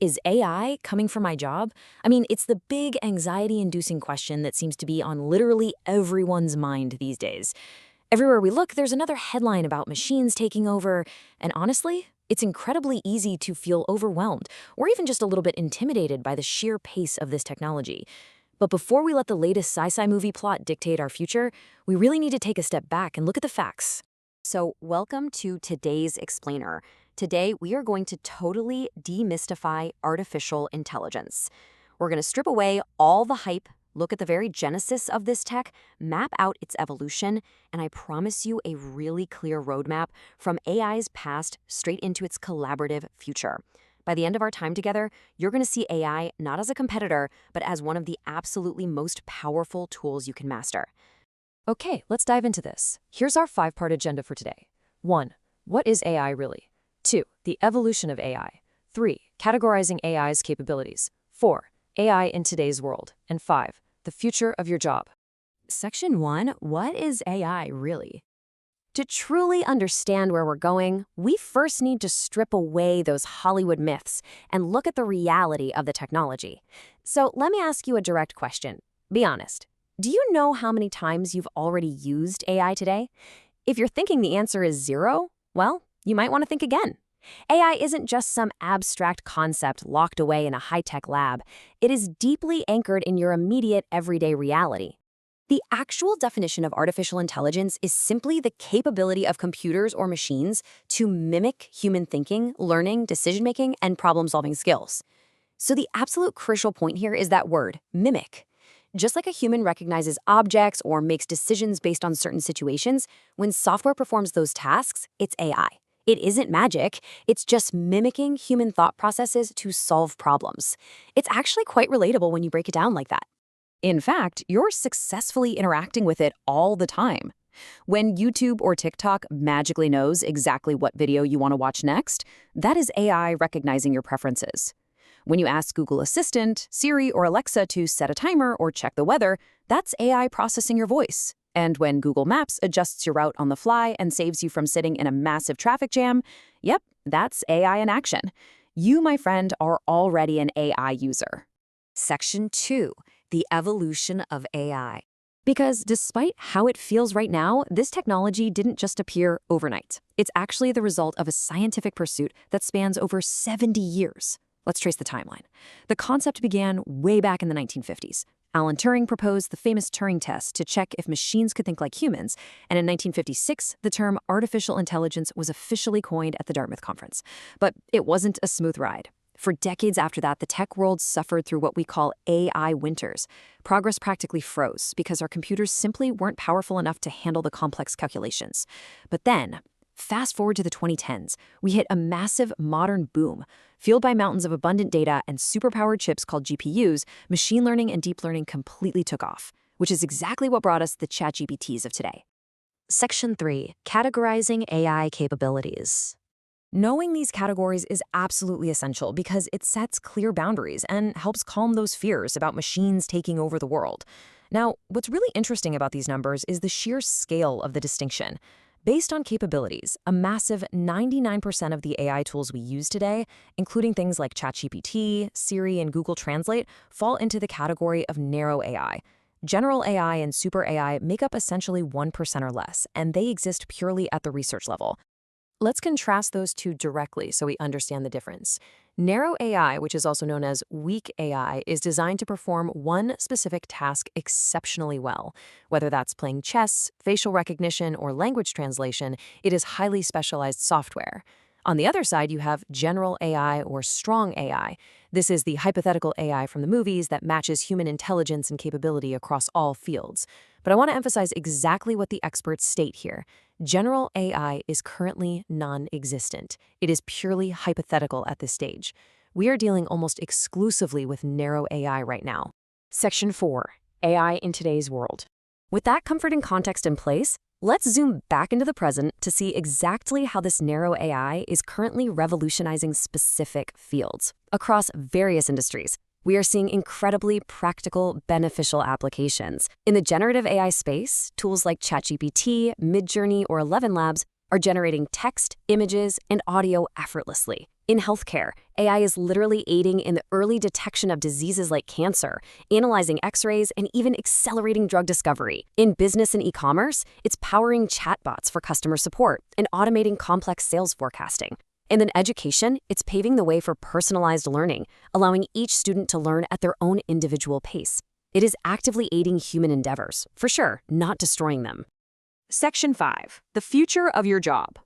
Is AI coming for my job? I mean, it's the big anxiety-inducing question that seems to be on literally everyone's mind these days. Everywhere we look, there's another headline about machines taking over, and honestly, it's incredibly easy to feel overwhelmed or even just a little bit intimidated by the sheer pace of this technology. But before we let the latest sci-fi movie plot dictate our future, we really need to take a step back and look at the facts. So, welcome to today's explainer. Today, we are going to totally demystify artificial intelligence. We're going to strip away all the hype, look at the very genesis of this tech, map out its evolution, and I promise you a really clear roadmap from AI's past straight into its collaborative future. By the end of our time together, you're going to see AI not as a competitor, but as one of the absolutely most powerful tools you can master. Okay, let's dive into this. Here's our 5-part agenda for today. 1. What is AI really? 2. The evolution of AI. 3. Categorizing AI's capabilities. 4. AI in today's world. And 5. The future of your job. Section 1, what is AI really? To truly understand where we're going, we first need to strip away those Hollywood myths and look at the reality of the technology. So let me ask you a direct question. Be honest. Do you know how many times you've already used AI today? If you're thinking the answer is 0, well, you might want to think again. AI isn't just some abstract concept locked away in a high-tech lab. It is deeply anchored in your immediate everyday reality. The actual definition of artificial intelligence is simply the capability of computers or machines to mimic human thinking, learning, decision-making, and problem-solving skills. So the absolute crucial point here is that word, mimic. Just like a human recognizes objects or makes decisions based on certain situations, when software performs those tasks, it's AI. It isn't magic, it's just mimicking human thought processes to solve problems. It's actually quite relatable when you break it down like that. In fact, you're successfully interacting with it all the time. When YouTube or TikTok magically knows exactly what video you want to watch next, that is AI recognizing your preferences. When you ask Google Assistant, Siri, or Alexa to set a timer or check the weather, that's AI processing your voice. And when Google Maps adjusts your route on the fly and saves you from sitting in a massive traffic jam, yep, that's AI in action. You, my friend, are already an AI user. Section 2, the evolution of AI. Because despite how it feels right now, this technology didn't just appear overnight. It's actually the result of a scientific pursuit that spans over 70 years. Let's trace the timeline. The concept began way back in the 1950s. Alan Turing proposed the famous Turing test to check if machines could think like humans, and in 1956, the term artificial intelligence was officially coined at the Dartmouth Conference. But it wasn't a smooth ride. For decades after that, the tech world suffered through what we call AI winters. Progress practically froze because our computers simply weren't powerful enough to handle the complex calculations. But then, fast forward to the 2010s, we hit a massive modern boom. Fueled by mountains of abundant data and superpowered chips called GPUs, machine learning and deep learning completely took off, which is exactly what brought us the ChatGPTs of today. Section 3, categorizing AI capabilities. Knowing these categories is absolutely essential because it sets clear boundaries and helps calm those fears about machines taking over the world. Now, what's really interesting about these numbers is the sheer scale of the distinction. Based on capabilities, a massive 99% of the AI tools we use today, including things like ChatGPT, Siri, and Google Translate, fall into the category of narrow AI. General AI and super AI make up essentially 1% or less, and they exist purely at the research level. Let's contrast those two directly so we understand the difference. Narrow AI, which is also known as weak AI, is designed to perform one specific task exceptionally well. Whether that's playing chess, facial recognition, or language translation, it is highly specialized software. On the other side, you have general AI or strong AI. This is the hypothetical AI from the movies that matches human intelligence and capability across all fields. But I want to emphasize exactly what the experts state here. General AI is currently non-existent. It is purely hypothetical at this stage. We are dealing almost exclusively with narrow AI right now. Section 4, AI in today's world. With that comfort and context in place, let's zoom back into the present to see exactly how this narrow AI is currently revolutionizing specific fields across various industries. We are seeing incredibly practical, beneficial applications. In the generative AI space, tools like ChatGPT, Midjourney, or 11 Labs are generating text, images, and audio effortlessly. In healthcare, AI is literally aiding in the early detection of diseases like cancer, analyzing x-rays, and even accelerating drug discovery. In business and e-commerce, it's powering chatbots for customer support and automating complex sales forecasting. And in education, it's paving the way for personalized learning, allowing each student to learn at their own individual pace. It is actively aiding human endeavors, for sure, not destroying them. Section 5. The future of your job.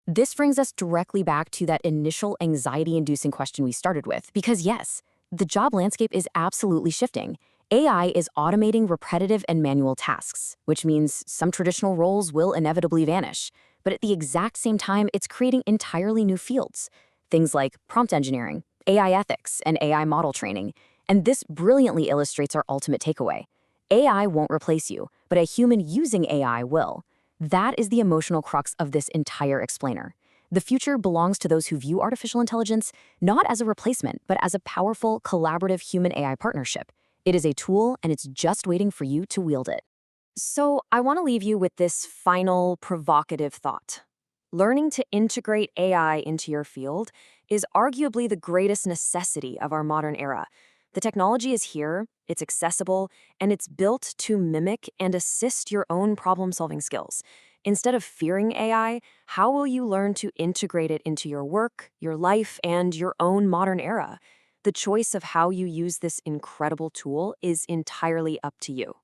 This brings us directly back to that initial anxiety-inducing question we started with, because yes, the job landscape is absolutely shifting. AI is automating repetitive and manual tasks, which means some traditional roles will inevitably vanish. But at the exact same time, it's creating entirely new fields. Things like prompt engineering, AI ethics, and AI model training. And this brilliantly illustrates our ultimate takeaway. AI won't replace you, but a human using AI will. That is the emotional crux of this entire explainer. The future belongs to those who view artificial intelligence not as a replacement, but as a powerful, collaborative human-AI partnership. It is a tool, and it's just waiting for you to wield it. So I want to leave you with this final provocative thought. Learning to integrate AI into your field is arguably the greatest necessity of our modern era. The technology is here, it's accessible, and it's built to mimic and assist your own problem-solving skills. Instead of fearing AI, how will you learn to integrate it into your work, your life, and your own modern era? The choice of how you use this incredible tool is entirely up to you.